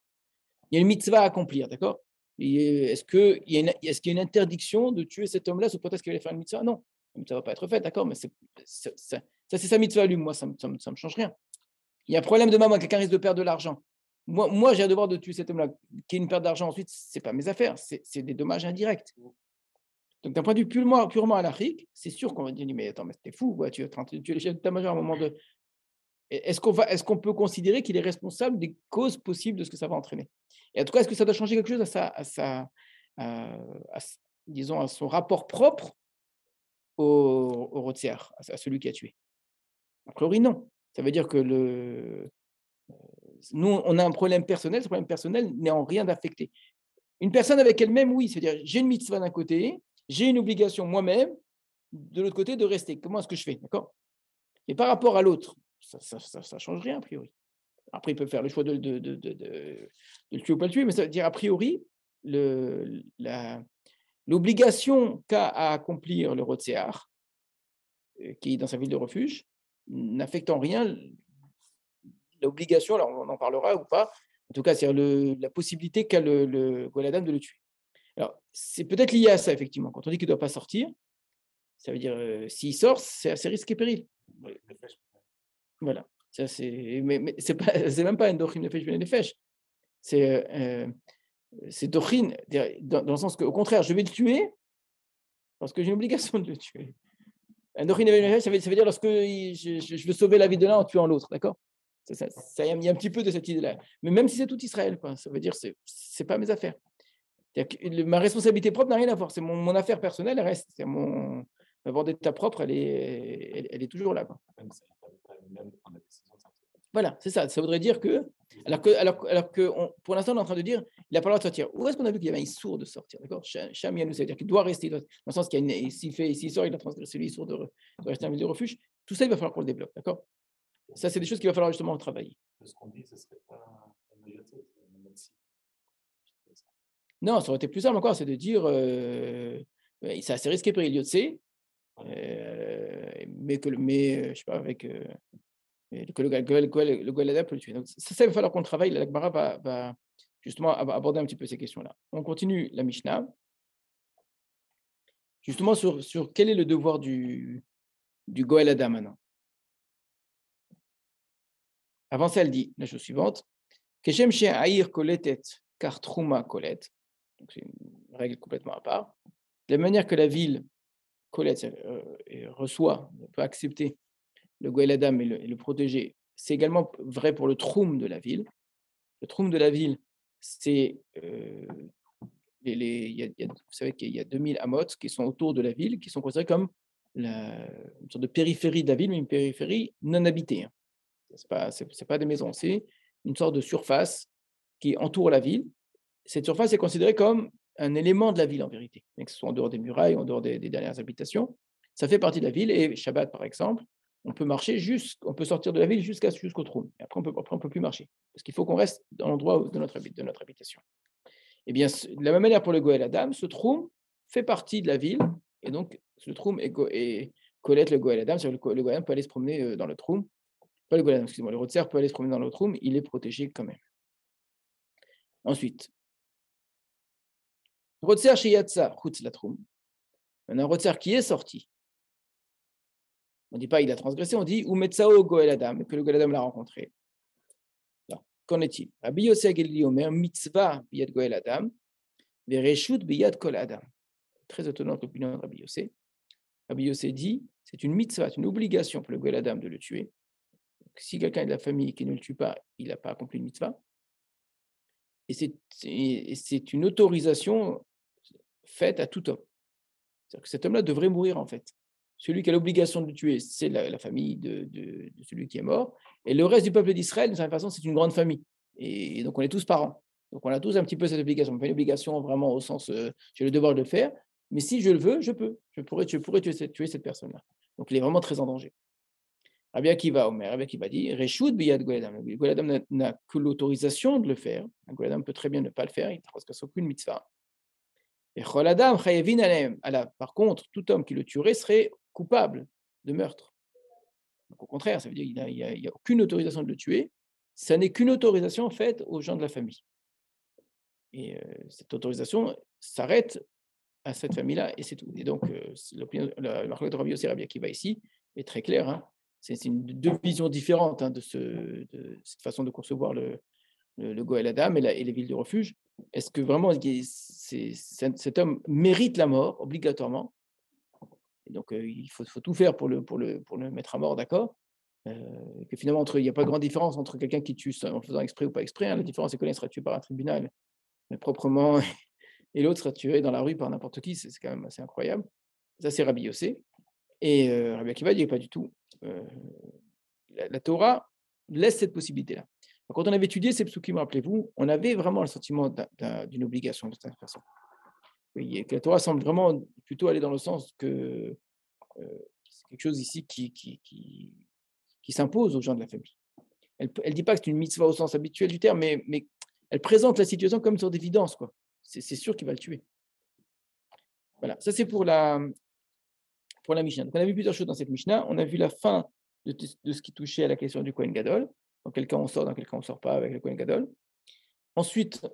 Il y a une mitzvah à accomplir, d'accord? Est-ce qu'il y a une interdiction de tuer cet homme-là sous prétexte qu'il allait faire une mitzvah? Non, la mitzvah ne va pas être faite, d'accord? Mais ça, c'est sa mitzvah à lui. Moi, ça me change rien. Il y a un problème de maman, quelqu'un risque de perdre de l'argent. Moi, j'ai un devoir de tuer cet homme-là. Qu'il y ait une perte d'argent ensuite, c'est pas mes affaires, c'est des dommages indirects. Donc, d'un point de vue purement halachique, c'est sûr qu'on va dire, mais attends, mais t'es fou, ouais, tu es en train de tuer le chef d'état-major à un moment de. Est-ce qu'on peut considérer qu'il est responsable des causes possibles de ce que ça va entraîner? Et en tout cas, est-ce que ça doit changer quelque chose disons, à son rapport propre au Rotziar, à celui qui a tué? A priori, non. Ça veut dire que nous, on a un problème personnel, ce problème personnel n'est en rien d'affecté. Une personne avec elle-même, oui, c'est-à-dire j'ai une mitzvah d'un côté, j'ai une obligation moi-même, de l'autre côté, de rester. Comment est-ce que je fais? D'accord? Et par rapport à l'autre, ça ne change rien, a priori. Après, il peut faire le choix de le tuer ou pas le tuer, mais ça veut dire, a priori, l'obligation qu'a à accomplir le Rotséar, qui est dans sa ville de refuge, n'affecte en rien l'obligation, alors on en parlera ou pas, en tout cas, c'est la possibilité qu'a le Goël Adam de le tuer. Alors, c'est peut-être lié à ça, effectivement. Quand on dit qu'il ne doit pas sortir, ça veut dire, s'il sort, c'est assez risqué et péril. Voilà. Ça, mais c'est même pas un Dochin Nefesh Ben Nefesh. C'est Dochin, dans le sens qu'au contraire, je vais le tuer parce que j'ai une obligation de le tuer. Un Dochin Nefesh Ben Nefesh, ça veut dire lorsque je veux sauver la vie de l'un en tuant l'autre, d'accord? Il y a un petit peu de cette idée-là. Mais même si c'est tout Israël, quoi, ça veut dire que c'est pas mes affaires. Ma responsabilité propre n'a rien à voir. C'est mon affaire personnelle, elle reste. C'est ma vendetta propre, elle est toujours là, quoi. Voilà, c'est ça. Ça voudrait dire que, alors que pour l'instant, on est en train de dire, il n'a pas le droit de sortir. Où est-ce qu'on a vu qu'il y avait un issour de sortir, d'accord? Sham Yanou, ça veut dire qu'il doit rester, dans le sens s'il sort, il a transgressé l'issour de rester en ville de refuge. Tout ça, il va falloir qu'on le développe, d'accord? Ça, c'est des choses qu'il va falloir justement travailler. Ce qu'on dit, ce ne serait pas un Yotze, Non, ça aurait été plus simple encore, c'est de dire, c'est assez risqué pour Yotze, mais je sais pas, avec. Que le Goël Adam peut le tuer. Donc, ça, il va falloir qu'on le travaille. La Gemara va justement aborder un petit peu ces questions-là. On continue la Mishnah, justement sur quel est le devoir du Goël Adam maintenant. Avant ça, elle dit la chose suivante: Keshem she'aïr koletet kar trouma kolet. Donc, c'est une règle complètement à part. De la manière que la ville colette, reçoit, peut accepter le Goël Adam et le protéger, c'est également vrai pour le troum de la ville. Le troum de la ville, c'est vous savez qu'il y a 2000 hamots qui sont autour de la ville, qui sont considérés comme une sorte de périphérie de la ville, mais une périphérie non habitée. Hein. C'est pas des maisons, c'est une sorte de surface qui entoure la ville. Cette surface est considérée comme un élément de la ville en vérité, que ce soit en dehors des murailles, en dehors des dernières habitations. Ça fait partie de la ville et Shabbat, par exemple, on peut sortir de la ville jusqu'au trône. Et après, on peut plus marcher. Parce qu'il faut qu'on reste dans l'endroit de notre habitation. Eh bien, de la même manière pour le Goël Adam, ce trône fait partie de la ville. Et donc, ce trône est Colette le Goël Adam, c'est-à-dire le Goël Adam peut aller se promener dans le Troum. Pas le Goël Adam, excusez-moi, le Rotzer peut aller se promener dans le Troum, il est protégé quand même. Ensuite, Rotzer chez Yatsa, Chutz la Troum. On a un Rotzer qui est sorti. On ne dit pas il a transgressé, on dit Umetsao Goël Adam, que le Goël Adam l'a rencontré. Alors, qu'en est-il? Rabbi Yossi Agelili Omer, mitzvah biyad Goël Adam, vereshut biyad Kol Adam. Très étonnante l'opinion de Rabbi Yossi. Rabbi Yossi dit c'est une mitzvah, c'est une obligation pour le Goël Adam de le tuer. Donc, si quelqu'un est de la famille qui ne le tue pas, il n'a pas accompli une mitzvah. Et c'est une autorisation faite à tout homme. C'est-à-dire que cet homme-là devrait mourir en fait. Celui qui a l'obligation de le tuer, c'est la famille de celui qui est mort. Et le reste du peuple d'Israël, d'une certaine façon, c'est une grande famille. Et donc on est tous parents. Donc on a tous un petit peu cette obligation. Pas une obligation vraiment au sens j'ai le devoir de le faire. Mais si je le veux, je peux. Je pourrais tuer cette personne-là. Donc il est vraiment très en danger. Rabbi Akiva dit Reshut biyad Goël Adam. Le Goël Adam n'a que l'autorisation de le faire. Un Goël Adam peut très bien ne pas le faire. Il ne transgresse aucune mitzvah. Et Chol Adam chayevin aleim. Par contre, tout homme qui le tuerait serait coupable de meurtre. Donc, au contraire, ça veut dire qu'il n'y a aucune autorisation de le tuer. Ça n'est qu'une autorisation faite aux gens de la famille. Et cette autorisation s'arrête à cette famille-là et c'est tout. Et donc, la marque de Rabbi Yossi Rabbi Akiva ici est très claire. Hein. C'est deux visions différentes de cette façon de concevoir le Goël Adam et les villes de refuge. Est-ce que vraiment cet homme mérite la mort obligatoirement? Et donc il faut tout faire pour le mettre à mort, d'accord? Que finalement, il n'y a pas grande différence entre quelqu'un qui tue en faisant exprès ou pas exprès. Hein. La différence, c'est que l'un sera tué par un tribunal, mais proprement, et l'autre sera tué dans la rue par n'importe qui. C'est quand même assez incroyable. Ça, c'est Rabbi Yossé. Et Rabbi Akiva dit pas du tout. La Torah laisse cette possibilité-là. Donc, quand on avait étudié ces psukim, rappelez-vous, on avait vraiment le sentiment d'une obligation de cette façon. Et que la Torah semble vraiment plutôt aller dans le sens que c'est quelque chose ici qui s'impose aux gens de la famille. Elle ne dit pas que c'est une mitzvah au sens habituel du terme, mais elle présente la situation comme une sorte d'évidence, quoi. C'est sûr qu'il va le tuer. Voilà, ça c'est pour la Mishnah. Donc, on a vu plusieurs choses dans cette Mishnah. On a vu la fin de ce qui touchait à la question du Kohen Gadol. Dans quel cas on sort, dans quel cas on ne sort pas avec le Kohen Gadol. Ensuite,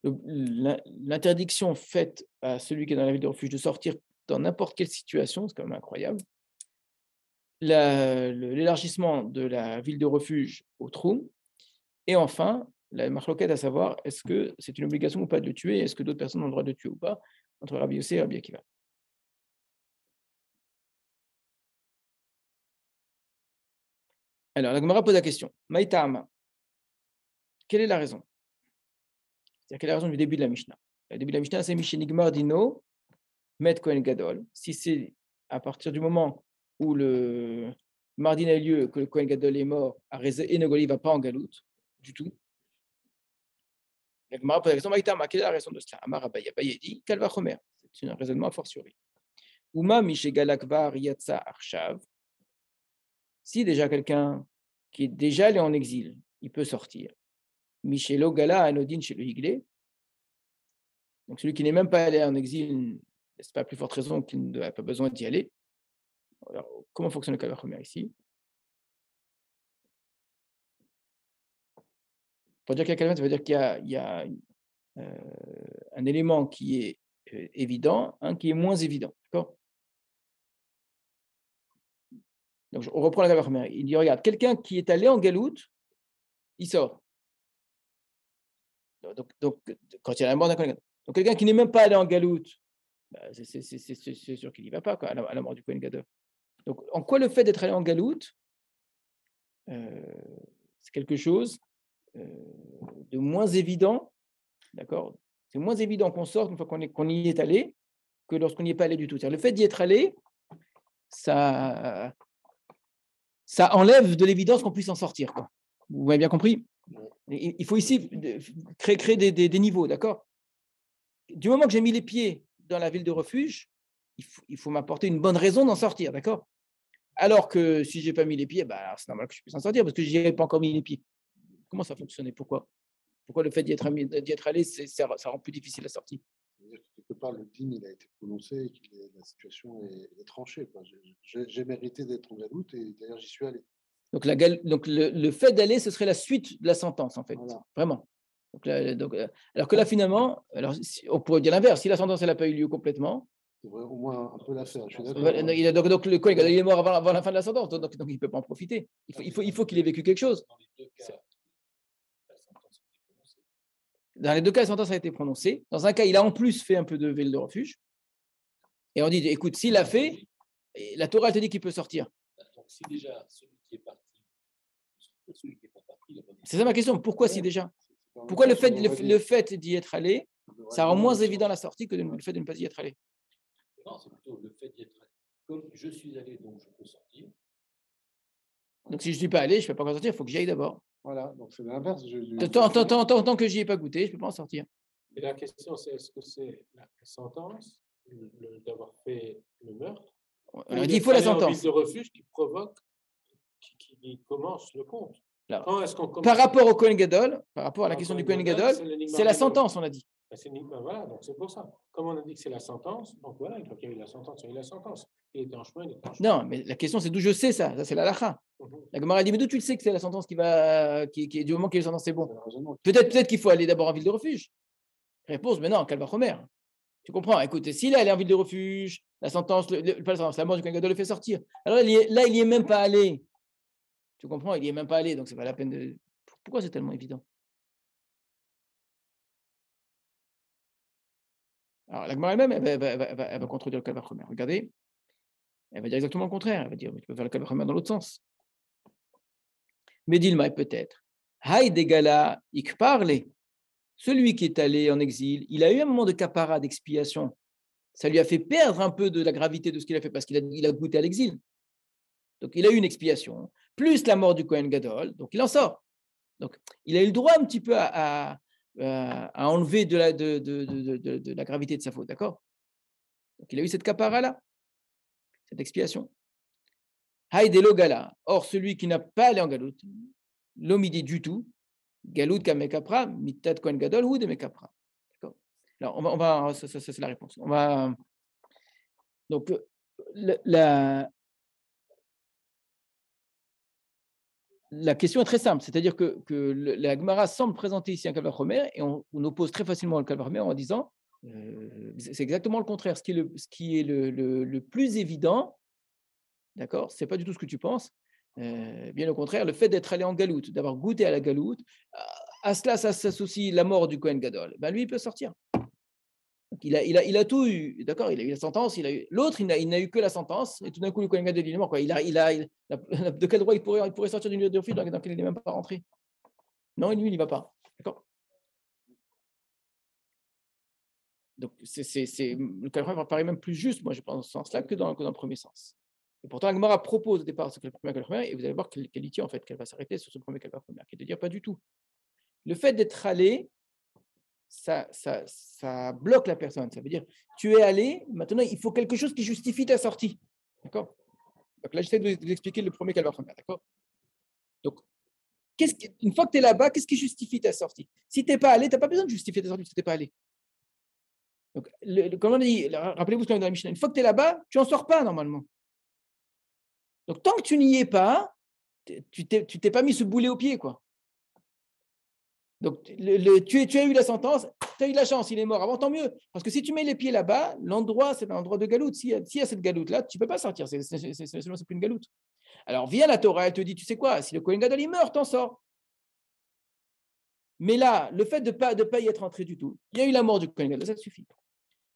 l'interdiction faite à celui qui est dans la ville de refuge de sortir dans n'importe quelle situation, c'est quand même incroyable. L'élargissement de la ville de refuge au Troum. Et enfin, la marloquette à savoir, est-ce que c'est une obligation ou pas de le tuer? Est-ce que d'autres personnes ont le droit de le tuer ou pas? Entre Rabbi Yossé et Rabbi Akiva. Alors, la Gemara pose la question. Maïtama, quelle est la raison? C'est-à-dire, quelle est la raison du début de la Mishnah? Le début de la Mishnah, c'est Mishenigmar Dino, Met Kohen Gadol. Si c'est à partir du moment où le Mardin a eu lieu, que le Kohen Gadol est mort, et Nogoli ne va pas en galoute, du tout. La Gemara pose la question. Maïtama, quelle est la raison de cela? Amar Abaye dit, Kalva Chomer. C'est un raisonnement a fortiori. Uma Mishegalakvar Yatsa Arshav. Si déjà quelqu'un qui est déjà allé en exil, il peut sortir. Michelo Gala Anodin chez le Higlé. Donc celui qui n'est même pas allé en exil, n'est-ce pas plus forte raison qu'il n'a pas besoin d'y aller. Alors, comment fonctionne le Kalva Chomer ici? Pour dire qu'il y a Kalva, ça veut dire qu'il y a un élément qui est évident, un qui est moins évident. D'accord? Donc, on reprend la Kalva Chomer. Il dit, regarde, quelqu'un qui est allé en galoute, il sort. Donc, quand il y a la mort d'un Kohen Gadol. Donc, quelqu'un qui n'est même pas allé en galoute, c'est sûr qu'il n'y va pas quoi, à la mort du Kohen Gadol. Donc, en quoi le fait d'être allé en galoute, c'est quelque chose de moins évident, d'accord? C'est moins évident qu'on sorte une fois qu'on y est allé que lorsqu'on n'y est pas allé du tout. C'est-à-dire, le fait d'y être allé, ça enlève de l'évidence qu'on puisse en sortir, quoi. Vous m'avez bien compris? Il faut ici créer des niveaux, d'accord? Du moment que j'ai mis les pieds dans la ville de refuge, il faut m'apporter une bonne raison d'en sortir, d'accord? Alors que si je n'ai pas mis les pieds, c'est normal que je puisse en sortir parce que je n'y ai pas encore mis les pieds. Comment ça fonctionnait? Pourquoi le fait d'y être allé, ça rend plus difficile la sortie? C'est-à-dire que quelque part, le din, il a été prononcé et que la situation est tranchée, quoi. J'ai mérité d'être en galoute et d'ailleurs, j'y suis allé. Donc, donc le fait d'aller, ce serait la suite de la sentence, en fait. Voilà. Vraiment. Alors que là, finalement, on pourrait dire l'inverse. Si la sentence n'a pas eu lieu complètement, Il devrait au moins un peu la faire. Je suis d'accord. donc le Kohen Gadol, il est mort avant la fin de la sentence, donc il ne peut pas en profiter. Il faut qu'il ait vécu quelque chose. Dans les deux cas, la sentence a été prononcée. Dans les deux cas, la sentence a été prononcée. Dans un cas, il a en plus fait un peu de veille de refuge. Et on dit, écoute, s'il l'a fait, la Torah te dit qu'il peut sortir. Donc, si déjà celui qui est parti, celui qui n'est pas parti, il a pas dit. C'est ça ma question. Pourquoi si déjà? Pourquoi le fait d'y être allé, ça rend moins évident la sortie que le fait de ne pas y être allé? Non, c'est plutôt le fait d'y être allé. Comme je suis allé, donc je peux sortir. Donc si je ne suis pas allé, je ne peux pas en sortir, il faut que j'y aille d'abord. Voilà, donc c'est l'inverse. Tant que j'y ai pas goûté, je ne peux pas en sortir. Et la question, c'est est-ce que c'est la sentence d'avoir fait le meurtre? On a dit il faut la sentence. De refuge qui provoque, qui commence le compte. Alors, Quand est-ce qu'on commence? Par rapport au Kohen Gadol, par rapport à la question du Kohen Gadol, c'est la sentence, on a dit. Voilà, donc c'est pour ça. Comme on a dit que c'est la sentence, donc voilà, donc il y a eu la sentence, il y a eu la sentence. Il était en chemin, il était en chemin. Non, mais la question c'est d'où je sais ça. Ça c'est la lacha. La Gemara dit mais d'où tu le sais que c'est la sentence qui est du moment qu'il y a la sentence c'est bon. Peut-être qu'il faut aller d'abord en ville de refuge. Réponse mais non, Kalva Chomer. Tu comprends? Écoute, s'il est allé en ville de refuge, la sentence, pas la sentence, la mort du Kohen Gadol le fait sortir. Alors là, il n'y est même pas allé. Tu comprends? Il n'y est même pas allé, donc c'est pas la peine de. Pourquoi c'est tellement évident? Alors, la Gemara elle-même, elle va contredire le Kal Vachomer. Regardez, elle va dire exactement le contraire. Elle va dire, tu peux faire le Kal Vachomer dans l'autre sens. Mais Dilma, peut-être. Haï degala ik parle. Celui qui est allé en exil, il a eu un moment de capara, d'expiation. Ça lui a fait perdre un peu de la gravité de ce qu'il a fait parce qu'il a goûté à l'exil. Donc, il a eu une expiation, plus la mort du Kohen Gadol, donc il en sort. Donc, il a eu le droit un petit peu à enlever de la gravité de sa faute, d'accord? Donc, il a eu cette capara-là, cette expiation. Haïdelo Gala. Or, celui qui n'a pas allé en galoute, l'omidé du tout, galoute kamekapra, mitat Kohen Gadol ou de mekapra. D'accord? Alors, on va ça, c'est la réponse. On va. Donc, la question est très simple, c'est-à-dire que la Gemara semble présenter ici un Kal Vachomer et on oppose très facilement le Kal Vachomer en disant c'est exactement le contraire. Ce qui est le plus évident, d'accord, c'est pas du tout ce que tu penses. Bien au contraire, le fait d'être allé en galoute, d'avoir goûté à la galoute, à cela ça s'associe la mort du Kohen Gadol. Ben lui, il peut sortir. Donc, il a tout eu, d'accord, il a eu la sentence, l'autre, il n'a eu que la sentence, et tout d'un coup, le Kohen Gadol, il est mort. Quoi. De quel droit il pourrait sortir d'une lieu de refuge dans laquelle il n'est même pas rentré? Non, lui, il n'y va pas. D'accord. Donc, le calcul paraît même plus juste, moi, je pense, dans ce sens-là, que dans le premier sens. Et pourtant, la Gemara propose au départ ce que le premier calcul, et vous allez voir qu'elle y tient, en fait, qu'elle va s'arrêter sur ce premier calcul, qui est de dire pas du tout. Le fait d'être allé, ça bloque la personne. Ça veut dire, tu es allé, maintenant, il faut quelque chose qui justifie ta sortie. D'accord? Donc là, j'essaie de vous expliquer le premier calva premier. D'accord? Donc, une fois que tu es là-bas, qu'est-ce qui justifie ta sortie? Si tu n'es pas allé, tu n'as pas besoin de justifier ta sortie si tu n'es pas allé. Donc, comme on dit, rappelez-vous ce qu'on a dans la Mishnah, une fois que tu es là-bas, tu n'en sors pas normalement. Donc, tant que tu n'y es pas, tu t'es pas mis ce boulet au pied, quoi. Donc, tu as eu la sentence, tu as eu la chance, il est mort avant, tant mieux. Parce que si tu mets les pieds là-bas, l'endroit, c'est un endroit de galoute. S'il y a cette galoute-là, tu ne peux pas sortir, c'est plus une galoute. Alors, vient la Torah, elle te dit, tu sais quoi, si le Kohen Gadol, il meurt, t'en sors. Mais là, le fait de pas y être entré du tout, il y a eu la mort du Kohen Gadol, ça suffit.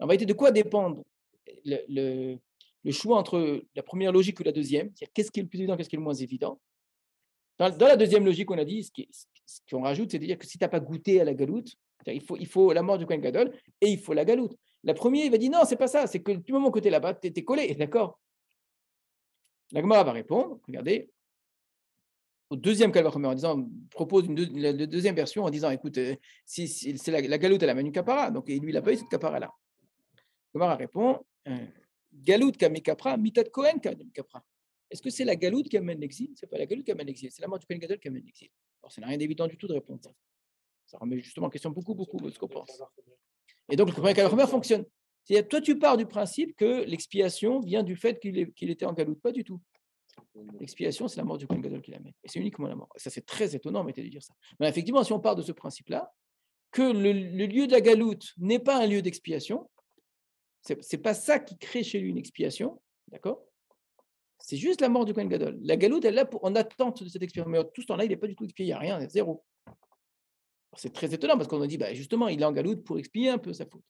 En réalité, de quoi dépend le choix entre la première logique ou la deuxième? C'est-à-dire, qu'est-ce qui est le plus évident, qu'est-ce qui est le moins évident? Dans la deuxième logique, on a dit, ce qu'on rajoute, c'est-à-dire que si tu n'as pas goûté à la galoute, il faut la mort du Kohen Gadol et il faut la galoute. La première, il va dire non, c'est pas ça, c'est que du moment que tu es là-bas, tu es collé, d'accord? La Gemara va répondre, regardez, au deuxième Kal Vachomer, en disant, propose la deuxième version en disant, écoute, si c'est la galoute, elle amène une capara, donc lui, il n'a pas eu cette capara-là. La Gemara répond, galoute kame kapra, mitat Kohen kame kapra. Est-ce que c'est la galoute qui amène l'exil? Ce n'est pas la galoute qui amène l'exil, c'est la mort du Kohen Gadol qui amène l'exil. Alors, ça n'a rien d'évident du tout de répondre ça. Ça remet justement en question beaucoup ce qu'on pense. Et donc, le Kohen Gadol fonctionne. C'est-à-dire, toi, tu pars du principe que l'expiation vient du fait qu'il était en galoute. Pas du tout. L'expiation, c'est la mort du Kohen Gadol qui l'amène. Et c'est uniquement la mort. Et ça, c'est très étonnant, mettez de dire ça. Mais effectivement, si on part de ce principe-là, que le lieu de la galoute n'est pas un lieu d'expiation, c'est pas ça qui crée chez lui une expiation, d'accord? C'est juste la mort du Kohen Gadol. La galoute, elle est là en attente de cette expiation. Mais tout ce temps-là, il n'est pas du tout expié, il n'y a rien, zéro. C'est très étonnant parce qu'on a dit, justement, il est en galoute pour expier un peu sa faute.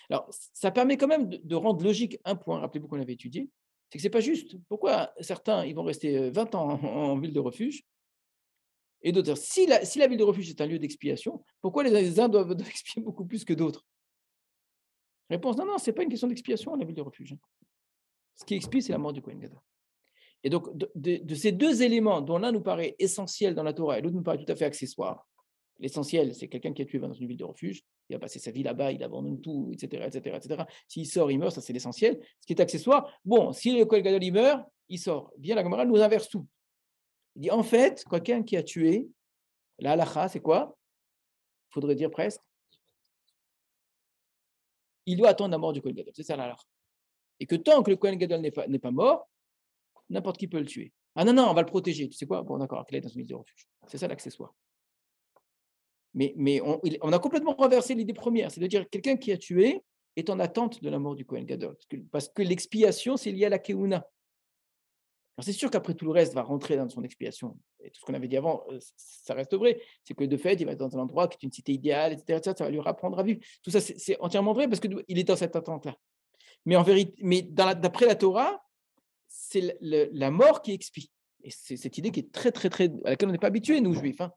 Alors, ça permet quand même de rendre logique un point, rappelez-vous qu'on avait étudié, c'est que ce n'est pas juste. Pourquoi certains, ils vont rester 20 ans en ville de refuge et d'autres, si la ville de refuge est un lieu d'expiation, pourquoi les uns doivent expier beaucoup plus que d'autres? Réponse, non, ce n'est pas une question d'expiation, la ville de refuge. Ce qui expie, c'est la mort du Kohen Gadol. Et donc, de ces deux éléments, dont l'un nous paraît essentiel dans la Torah et l'autre nous paraît tout à fait accessoire, l'essentiel, c'est quelqu'un qui a tué dans une ville de refuge, il va passer sa vie là-bas, il abandonne tout, etc., etc., etc. S'il sort, il meurt, ça c'est l'essentiel. Ce qui est accessoire, bon, si le Kohen Gadol il meurt, il sort. Bien, la Gemara nous inverse tout. Il dit, en fait, quelqu'un qui a tué, la halakha, c'est quoi? Il faudrait dire presque, il doit attendre la mort du Kohen Gadol. C'est ça la halakha. Et que tant que le Kohen Gadol n'est pas mort, n'importe qui peut le tuer. Ah non, on va le protéger. Tu sais quoi? Bon, d'accord, il est dans une ville de refuge. C'est ça l'accessoire. Mais on a complètement renversé l'idée première, c'est-à-dire quelqu'un qui a tué est en attente de la mort du Kohen Gadol. Parce que l'expiation, c'est lié à la Keuna. Alors c'est sûr qu'après tout le reste va rentrer dans son expiation. Et tout ce qu'on avait dit avant, ça reste vrai. C'est que de fait, il va être dans un endroit qui est une cité idéale, etc. Ça va lui rapprendre à vivre. Tout ça, c'est entièrement vrai parce qu'il est dans cette attente-là. Mais en vérité, d'après la Torah, c'est la mort qui expie. Et c'est cette idée qui est très, très, très, à laquelle on n'est pas habitué, nous, juifs. Hein.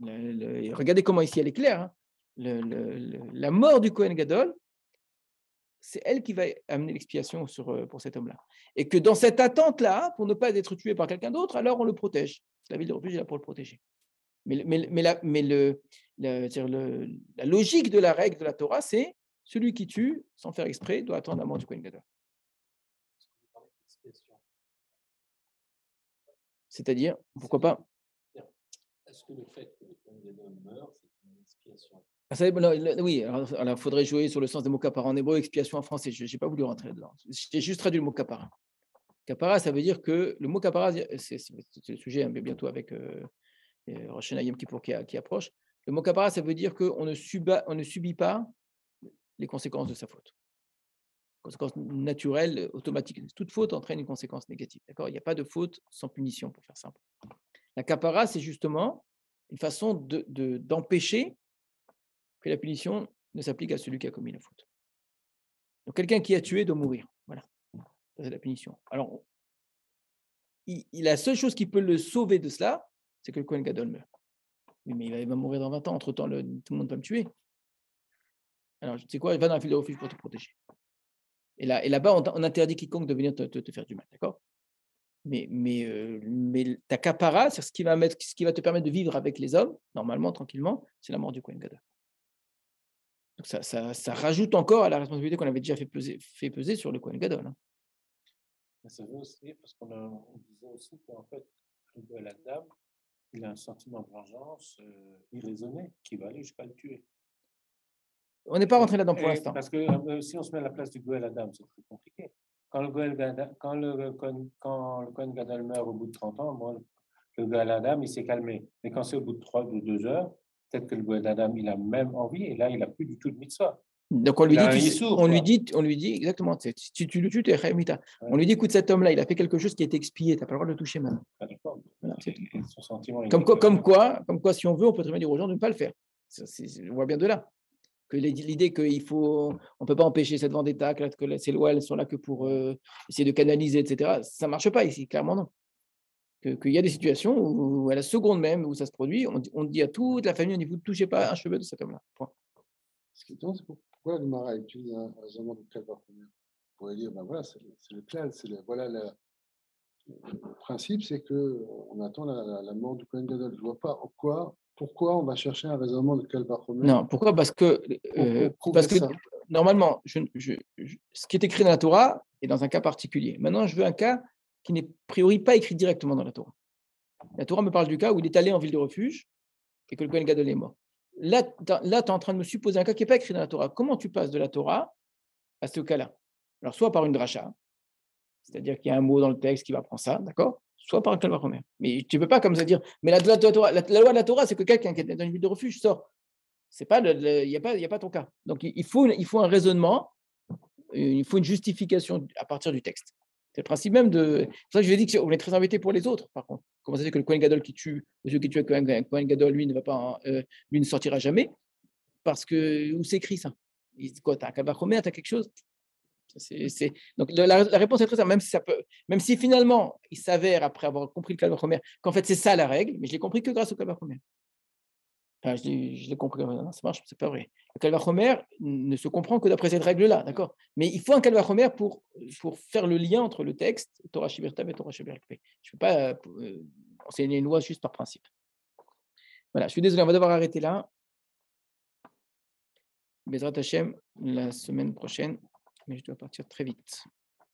Regardez comment ici elle est claire. Hein. La mort du Kohen Gadol, c'est elle qui va amener l'expiation pour cet homme-là. Et que dans cette attente-là, pour ne pas être tué par quelqu'un d'autre, alors on le protège. La ville de refuge est là pour le protéger. Mais la logique de la règle de la Torah, c'est celui qui tue, sans faire exprès, doit attendre la mort du Kohen Gadol. C'est-à-dire, pourquoi pas? Est-ce que le fait que le Kohen Gadol meurt, c'est une expiation? Oui, alors il faudrait jouer sur le sens des mots kapara en hébreu, expiation en français. Je n'ai pas voulu rentrer dedans. J'ai juste traduit le mot kapara. Kapara, ça veut dire que le mot kapara, c'est le sujet bientôt avec Rosh Hashanah Yom Kippour qui approche. Le mot kapara, ça veut dire qu'on ne subit pas les conséquences de sa faute. Conséquences naturelles, automatiques. Toute faute entraîne une conséquence négative. D'accord? Il n'y a pas de faute sans punition, pour faire simple. La kapara, c'est justement une façon d'empêcher que la punition ne s'applique à celui qui a commis la faute. Donc, quelqu'un qui a tué doit mourir. Voilà. Ça, c'est la punition. Alors, la seule chose qui peut le sauver de cela, c'est que le Kohen Gadol meurt. Mais il va mourir dans 20 ans. Entre-temps, tout le monde va me tuer. Alors, tu sais quoi? Va dans la ville de refuge pour te protéger. Et là-bas, on interdit quiconque de venir te faire du mal. D'accord? Mais ta kapara, c'est ce qui va te permettre de vivre avec les hommes, normalement, tranquillement, c'est la mort du Kohen Gadol. Donc ça rajoute encore à la responsabilité qu'on avait déjà fait peser sur le Kohen Gadol. Hein. Mais ça veut aussi, parce qu'on disait aussi qu'en fait, le Goël Adam, il a un sentiment de vengeance irraisonné qui va aller jusqu'à le tuer. On n'est pas rentré là-dedans pour l'instant. Parce que si on se met à la place du Goël Adam, c'est très compliqué. Quand le Kohen Gadol meurt au bout de 30 ans, le Goël Adam, il s'est calmé. Mais quand c'est au bout de 2 heures, peut-être que le Goël Adam, il a même envie, et là, il n'a plus du tout de mitzvah. Donc on lui dit exactement, si tu le tues, tu es chaymita. Ouais. On lui dit, écoute, cet homme-là, il a fait quelque chose qui a été expié, tu n'as pas le droit de le toucher maintenant. Voilà, son sentiment, comme quoi, si on veut, on peut très bien dire aux gens de ne pas le faire. On voit bien de là. Que l'idée qu'on ne peut pas empêcher cette vendetta, que ces lois, elles sont là que pour essayer de canaliser, etc. Ça ne marche pas ici, clairement non. Qu'il y a des situations où, à la seconde même où ça se produit, on dit à toute la famille, vous ne touchez pas un cheveu de cet homme-là. Point. Ce qui est étonnant, c'est pourquoi le Mara utilise un raisonnement de Kalbar. On pourrait dire, voilà, c'est le clal, le principe, c'est qu'on attend la mort du Kohen Gadol. Je ne vois pas pourquoi on va chercher un raisonnement de Kalbar. Non, pourquoi? Parce que normalement, ce qui est écrit dans la Torah est dans un cas particulier. Maintenant, je veux un cas qui n'est a priori pas écrit directement dans la Torah. La Torah me parle du cas où il est allé en ville de refuge et que le Kohen Gadol est mort. là, tu es en train de me supposer un cas qui n'est pas écrit dans la Torah. Comment tu passes de la Torah à ce cas-là? Alors, soit par une dracha, c'est-à-dire qu'il y a un mot dans le texte qui va prendre ça, d'accord? Soit par un Kal Vachomer. Mais tu ne peux pas comme ça dire, mais la loi de la Torah, c'est que quelqu'un qui est dans une ville de refuge sort. C'est pas il n'y a pas ton cas. Donc, il faut un raisonnement, il faut une justification à partir du texte. C'est le principe même de. C'est pour ça que je lui ai dit qu'on est très embêté pour les autres, par contre. Comment ça se fait que le Kohen Gadol qui tue, monsieur qui tue un Kohen Gadol, lui, ne va pas, lui ne sortira jamais? Parce que, où c'est écrit ça? Quoi, tu as un Kal Vachomer, tu as quelque chose? Donc la réponse est très simple, même si finalement il s'avère, après avoir compris le Kal Vachomer, qu'en fait c'est ça la règle, mais je l'ai compris que grâce au Kal Vachomer. Enfin, je l'ai compris, non, ça marche, c'est pas vrai. Le Kal Vachomer ne se comprend que d'après cette règle-là, d'accord? Mais il faut un Kal Vachomer pour faire le lien entre le texte, Torah Sheberta et Torah Shebe'al-Peh. Je ne peux pas enseigner une loi juste par principe. Voilà, je suis désolé, on va devoir arrêter là. Bezrat Hashem, la semaine prochaine, mais je dois partir très vite.